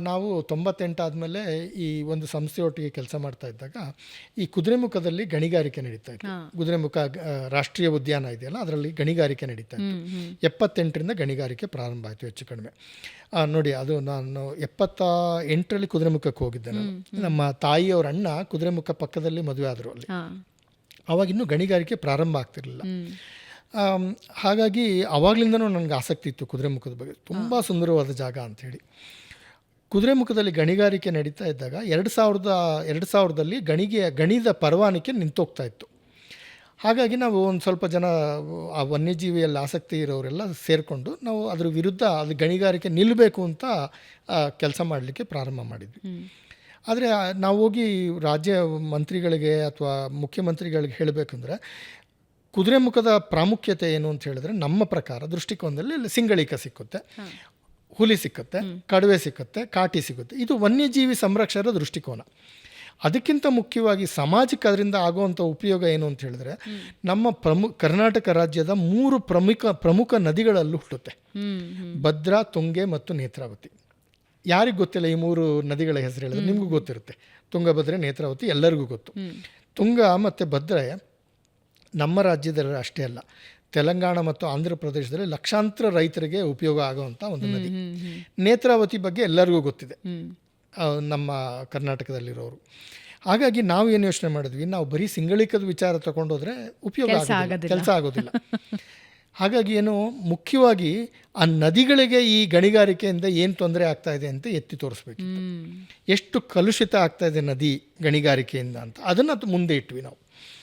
ನಾವು 98 ಆದಮೇಲೆ ಈ ಒಂದು ಸಂಸ್ಥೆಯೊಟ್ಟಿಗೆ ಕೆಲಸ ಮಾಡ್ತಾ ಇದ್ದಾಗ ಈ ಕುದುರೆಮುಖದಲ್ಲಿ ಗಣಿಗಾರಿಕೆ ನಡೀತಾ ಇತ್ತು. ಕುದುರೆಮುಖ ರಾಷ್ಟ್ರೀಯ ಉದ್ಯಾನ ಇದೆಯಲ್ಲ, ಅದರಲ್ಲಿ ಗಣಿಗಾರಿಕೆ ನಡೀತಾ ಇತ್ತು. 78ರಿಂದ ಗಣಿಗಾರಿಕೆ ಪ್ರಾರಂಭ ಆಯಿತು ಹೆಚ್ಚು ಕಡಿಮೆ. ನೋಡಿ, ಅದು ನಾನು 78ರಲ್ಲಿ ಕುದುರೆಮುಖಕ್ಕೆ ಹೋಗಿದ್ದೆ. ನಾನು ನಮ್ಮ ತಾಯಿಯವ್ರ ಅಣ್ಣ ಕುದುರೆಮುಖ ಪಕ್ಕದಲ್ಲಿ ಮದುವೆ ಆದರು. ಅಲ್ಲಿ ಅವಾಗಿನ್ನೂ ಗಣಿಗಾರಿಕೆ ಪ್ರಾರಂಭ ಆಗ್ತಿರಲಿಲ್ಲ. ಹಾಗಾಗಿ ಆವಾಗಲಿಂದನೂ ನನಗೆ ಆಸಕ್ತಿ ಇತ್ತು ಕುದುರೆಮುಖದ ಬಗ್ಗೆ. ತುಂಬ ಸುಂದರವಾದ ಜಾಗ ಅಂಥೇಳಿ. ಕುದುರೆಮುಖದಲ್ಲಿ ಗಣಿಗಾರಿಕೆ ನಡೀತಾ ಇದ್ದಾಗ 2000ರಲ್ಲಿ ಗಣಿದ ಪರವಾನಿಕೆ ನಿಂತೋಗ್ತಾ ಇತ್ತು. ಹಾಗಾಗಿ ನಾವು ಒಂದು ಸ್ವಲ್ಪ ಜನ ಆ ವನ್ಯಜೀವಿಯಲ್ಲಿ ಆಸಕ್ತಿ ಇರೋರೆಲ್ಲ ಸೇರಿಕೊಂಡು ನಾವು ಅದರ ವಿರುದ್ಧ ಅದು ಗಣಿಗಾರಿಕೆ ನಿಲ್ಲಬೇಕು ಅಂತ ಕೆಲಸ ಮಾಡಲಿಕ್ಕೆ ಪ್ರಾರಂಭ ಮಾಡಿದ್ವಿ. ಆದರೆ ನಾವು ಹೋಗಿ ರಾಜ್ಯ ಮಂತ್ರಿಗಳಿಗೆ ಅಥವಾ ಮುಖ್ಯಮಂತ್ರಿಗಳಿಗೆ ಹೇಳಬೇಕಂದ್ರೆ ಕುದುರೆಮುಖದ ಪ್ರಾಮುಖ್ಯತೆ ಏನು ಅಂತ ಹೇಳಿದ್ರೆ, ನಮ್ಮ ಪ್ರಕಾರ ದೃಷ್ಟಿಕೋನದಲ್ಲಿ ಸಿಂಗಳಿಕ ಸಿಕ್ಕುತ್ತೆ, ಹುಲಿ ಸಿಕ್ಕುತ್ತೆ, ಕಡುವೆ ಸಿಕ್ಕುತ್ತೆ, ಕಾಟಿ ಸಿಗುತ್ತೆ. ಇದು ವನ್ಯಜೀವಿ ಸಂರಕ್ಷಣದ ದೃಷ್ಟಿಕೋನ. ಅದಕ್ಕಿಂತ ಮುಖ್ಯವಾಗಿ ಸಮಾಜಕ್ಕೆ ಅದರಿಂದ ಆಗುವಂಥ ಉಪಯೋಗ ಏನು ಅಂತ ಹೇಳಿದ್ರೆ, ನಮ್ಮ ಕರ್ನಾಟಕ ರಾಜ್ಯದ 3 ಪ್ರಮುಖ ನದಿಗಳಲ್ಲೂ ಹುಟ್ಟುತ್ತೆ: ಭದ್ರಾ, ತುಂಗೆ ಮತ್ತು ನೇತ್ರಾವತಿ. ಯಾರಿಗೆ ಗೊತ್ತಿಲ್ಲ ಈ 3 ನದಿಗಳ ಹೆಸರು ಹೇಳಿದ್ರೆ? ನಿಮಗೂ ಗೊತ್ತಿರುತ್ತೆ. ತುಂಗಭದ್ರೆ, ನೇತ್ರಾವತಿ ಎಲ್ಲರಿಗೂ ಗೊತ್ತು. ತುಂಗ ಮತ್ತು ಭದ್ರೆ ನಮ್ಮ ರಾಜ್ಯದಲ್ಲಿ ಅಷ್ಟೇ ಅಲ್ಲ, ತೆಲಂಗಾಣ ಮತ್ತು ಆಂಧ್ರ ಪ್ರದೇಶದಲ್ಲಿ ಲಕ್ಷಾಂತರ ರೈತರಿಗೆ ಉಪಯೋಗ ಆಗುವಂಥ ಒಂದು ನದಿ. ನೇತ್ರಾವತಿ ಬಗ್ಗೆ ಎಲ್ಲರಿಗೂ ಗೊತ್ತಿದೆ ನಮ್ಮ ಕರ್ನಾಟಕದಲ್ಲಿರೋರು. ಹಾಗಾಗಿ ನಾವು ಏನು ಯೋಚನೆ ಮಾಡಿದ್ವಿ, ನಾವು ಬರೀ ಸಿಂಗಳಿಕದ ವಿಚಾರ ತಗೊಂಡೋದ್ರೆ ಉಪಯೋಗ ಕೆಲಸ ಆಗೋದಿಲ್ಲ. ಹಾಗಾಗಿ ಏನು ಮುಖ್ಯವಾಗಿ ಆ ನದಿಗಳಿಗೆ ಈ ಗಣಿಗಾರಿಕೆಯಿಂದ ಏನು ತೊಂದರೆ ಆಗ್ತಾ ಇದೆ ಅಂತ ಎತ್ತಿ ತೋರಿಸ್ಬೇಕಿತ್ತು. ಎಷ್ಟು ಕಲುಷಿತ ಆಗ್ತಾ ಇದೆ ನದಿ ಗಣಿಗಾರಿಕೆಯಿಂದ ಅಂತ, ಅದನ್ನು ಮುಂದೆ ಇಟ್ವಿ ನಾವು.